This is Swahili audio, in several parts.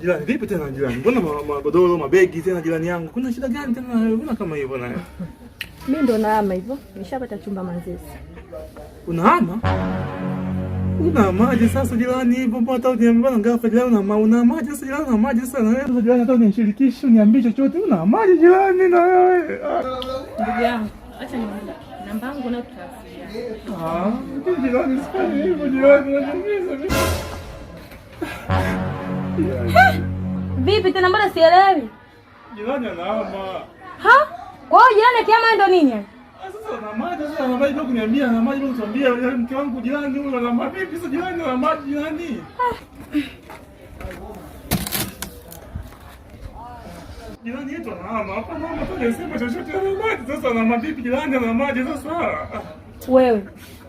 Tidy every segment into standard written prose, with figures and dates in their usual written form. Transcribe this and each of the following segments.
Jirani, vipi tena jirani? Mbona magodoro, mabegi tena jirani yangu? Kuna shida gani tena? Mbona kama hivyo naye? Mimi ndo nahama hivyo. Nishapata chumba Manzese. Unahama? Unahamaje sasa jirani hivyo? Mbona uniambia ngafa jirani unahamaje sasa jirani? Unahamaje sasa na wewe jirani hata unishirikishe uniambie chochote. Unahamaje jirani na wewe? Ndugu yangu, acha niende. Namba yangu na tutawasiliana. Jirani sifanye hivyo jirani, unaniumiza. Vipi tena mbona sielewi? Jirani anahama. Ha? Kwa hiyo jirani akiama ndo nini? Sasa na maji sasa na maji kuniambia na maji kuniambia mke wangu jirani huyo na maji vipi sasa jirani na maji jirani? Jirani yetu anahama. Hapa mama tunasema chochote na maji sasa na maji vipi jirani na maji sasa? Wewe.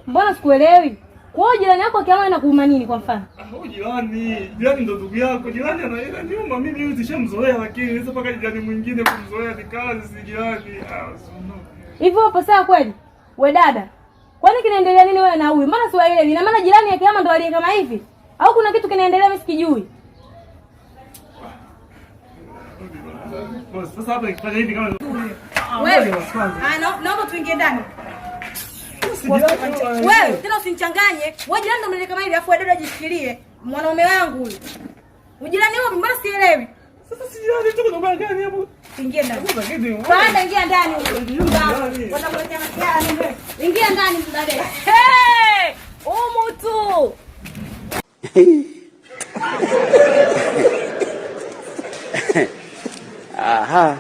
Mbona sikuelewi? Kwa hiyo jirani yako akiama inakuuma nini kwa mfano? Jirani ndo ndugu yako. Jirani anaenda nyuma mimi hiyo nishamzoea lakini sasa paka jirani mwingine kumzoea ni kazi si jirani. Hivyo hapo sawa kweli? We dada. Kwani kinaendelea nini wewe na huyu? Mbona siwaelewi? Ina maana jirani akiama ndo aliye kama hivi? Au kuna kitu kinaendelea mimi sikijui? Sasa hapa ikifanya hivi kama wewe. Naomba tuingie ndani. Wewe tena usinichanganye. Wewe jirani ndo mlele kama hivi afu dada jishikilie. Mwanaume wangu huyu. Ujirani wako mbona sielewi? Sasa si jirani tu ndo gani hapo? Ingia ndani. Bwana ingia ndani. Watakuletea masiara wewe. Ingia ndani dada. Hey! Umutu. Aha.